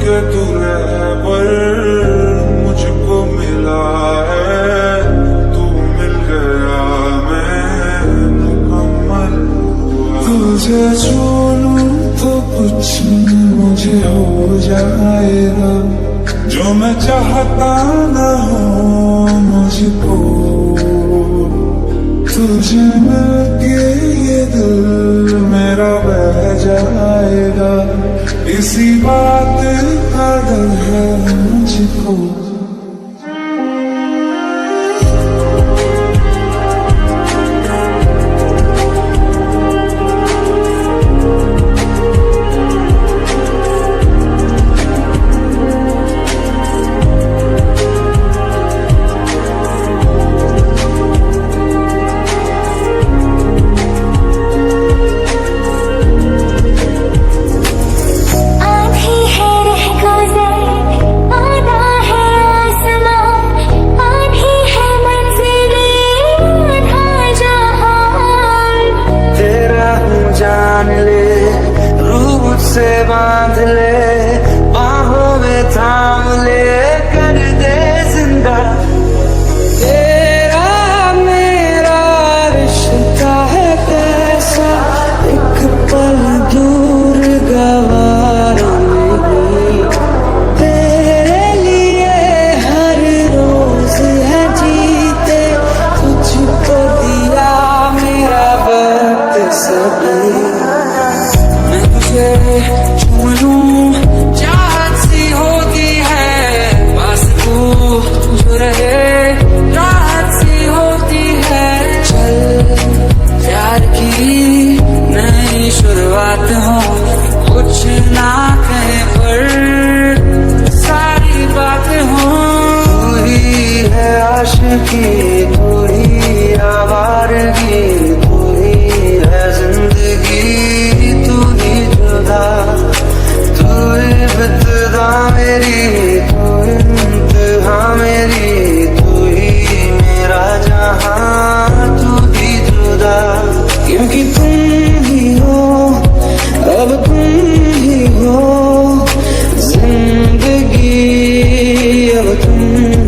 के तू रहबर मुझको मिला है, तू मिल गया मैं मुकम्मल हुआ। तुझे छोड़ूं तो कुछ मुझे हो जाएगा, जो मैं चाहता ना हो मुझको। तुझे मिलके ये दिल मेरा बह जाएगा, इसी बात का डर है मुझको। से बांध ले, बाहों में थाम ले, कर दे जिंदा। तेरा मेरा रिश्ता है कैसा, एक पल दूर गवारा नहीं। तेरे लिए हर रोज है जीते, तुझको दिया मेरा वक्त सभी। चूम लूं चाहत सी होती है, पास तू जो रहे राहत सी होती है। चल प्यार की नई शुरुआत हो, कुछ ना कहे पर सारी बातें हो। तू ही है आशिकी, तू ही आवारगी, तू ही है जिंदगी, तू इब्तिदा मेरी, तू इंतहा मेरी, तू ही मेरा जहां, तू ही जुदा। क्योंकि तुम ही हो, अब तुम ही हो जिंदगी, अब तुम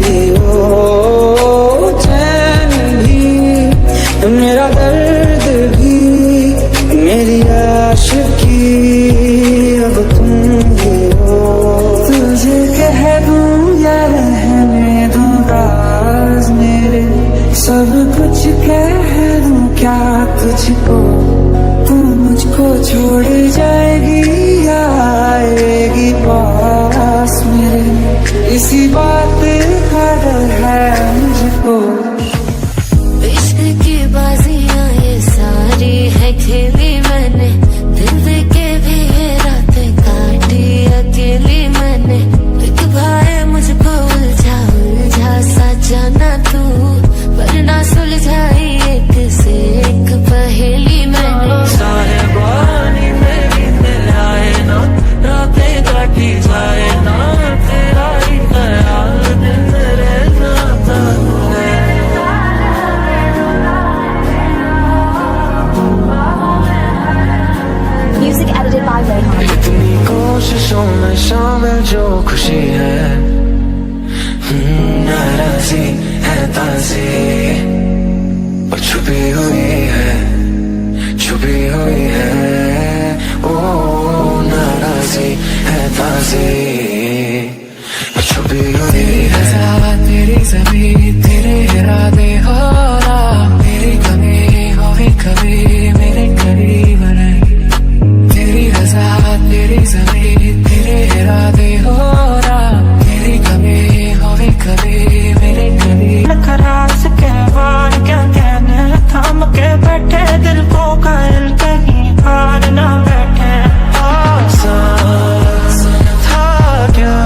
ही हो चैन भी, मेरा दर्द भी, मेरी आशिकी, अब तुम ही हो। तुझे कह दूं या रहने दूं राज मेरे, सब कुछ कह दूं क्या तुझको। तू मुझको छोड़ जाएगी या आएगी पास मेरे, इसी बात का डर है मुझको। इश्क की बाजियां ये सारी है खेली मैंने, दिल दे के भी ये रातें काटी अकेली मैंने। एक भाई मुझको उलझा उलझा सा जाना तू, वरना सुलझाई एक से एक पहेली मैंने। साहेबानी मेरी दिल आए ना, रातें काटी जाए ना, तेरा ही ख्याल दिन रहता है। Music edited by Rehan. इतनी कोशिशों में शामिल जो खुशी है, नाराजी है ताजी, और छुपी हुई है, छुपी हुई है। ओ नाराजी है ताजी, और छुपी हुई है। तेरी ज़मीन तेरे इरादे हो रहा, तेरी कमी होगी कभी मेरे करीब नहीं। तेरी रज़ा तेरी ज़मीन तेरे इरादे हो रहा, तेरी कमी होगी कभी मेरे करीब। खरास के बार क्या कहने, थाम के बैठे दिल को कायल कहीं हार ना बैठे। आसान था क्या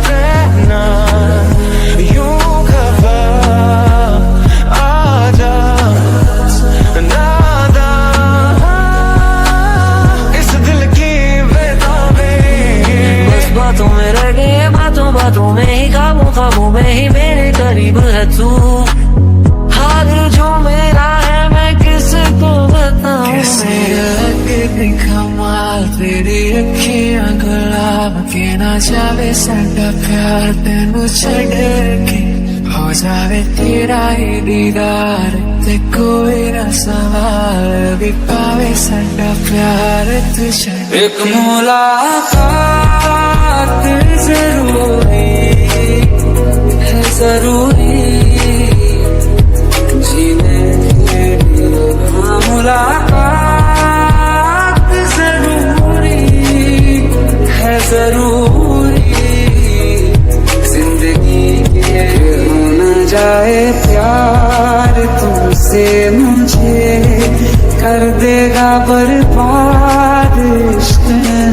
रहना यूं खफा, आजा नादा इस दिल की बेताबी। बस बातों में रह गए, बातों बातों में ही, ख्वाबों ख्वाबों में ही मेरे करीब है तू। हाल जो मेरा है मैं किसको बताऊं, कैसे लगे कमाल तेरी अखियां गुलाब। के ना जावे साडा प्यार तेनू छड़ के हो जावे तेरा ही दीदार ते कोई ना सवाल भी पावे साडा प्यार तू छड़ एक मुलाकात जरूरी है जरूरी जीने के लिए हाँ मुलाकात जरूरी है जरूरी जिंदगी के हो न जाए प्यार तुमसे मुझे कर देगा बर्बाद इश्क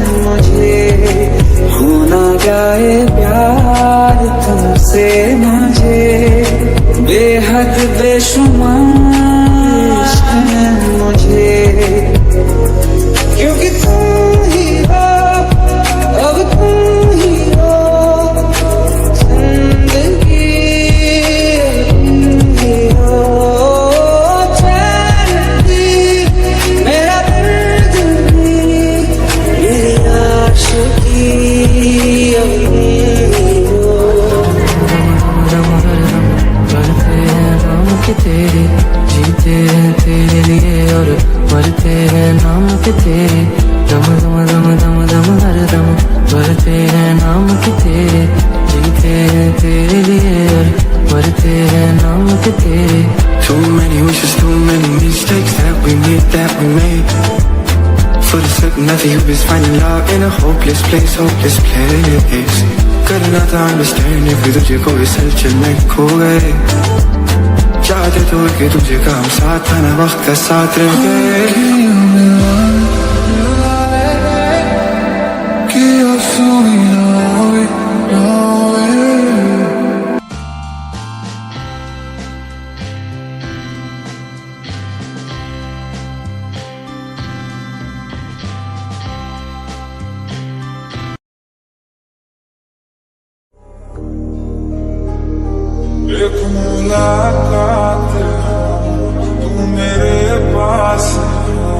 मुझे हो न जाए प्यार तुमसे मुझे बेहद बेशुमार इश्क मुझे क्योंकि तुम ही हो अब तुम ही हो जिंदगी तुम ही हो चैन भी मेरा दर्द भी मेरी आशिकी अब तुम ही हो बढ़ते हैं नाम के तेरे जीते हैं तेरे लिए और मरते हैं नाम के तेरे दम दम दम दम दम हर दम बढ़ते हैं नाम के तेरे जीते हैं तेरे लिए और मरते हैं नाम के तेरे Too many wishes, too many mistakes that we made For the certain that you is finding love in a hopeless place करना था understanding फिर तुझे कोई सच में खो गए चाहते तो कि तुझे का हम साथ आना वक्त का साथ रह गए कि अफसोस ना होए एक मुलाकात तू मेरे पास हो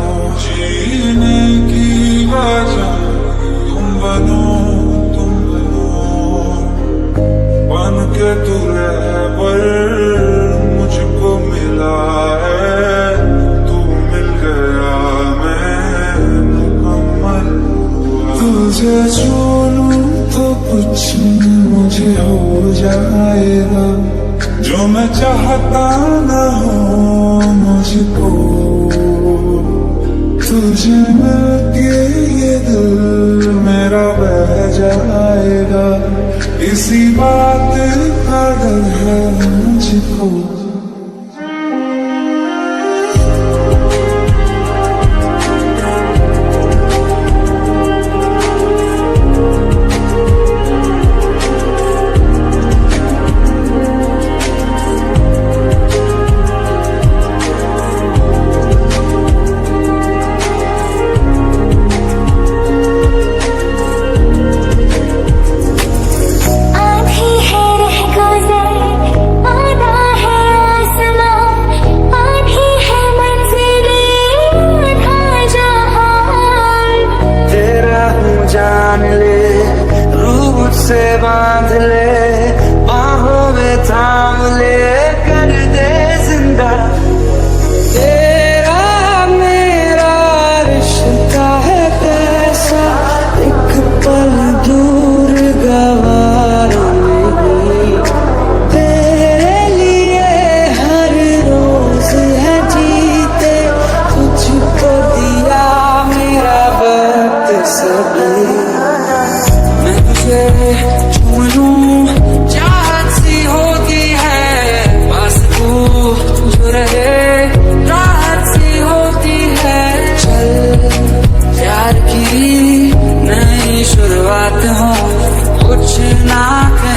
जीने की वजह तुम बनो बन के तू रहबर मुझको मिला है तू मिल गया मैं मुकम्मल तुझे छोड़ूं तो कुछ मुझे हो जाएगा जो मैं चाहता न हो मुझको तुझे मिलके ये दिल मेरा बह जाएगा इसी बात का डर है मुझको से बांध ले बाहों में थाम ले कर दे जिंदा तेरा मेरा रिश्ता है कैसा एक पल दूर गवारा नहीं तेरे लिए हर रोज है जीते तुझको दिया मेरा वक्त सभी चाहत सी होती है बस तू जो रहे राहत सी होती है चल प्यार की नई शुरुआत हो कुछ ना कर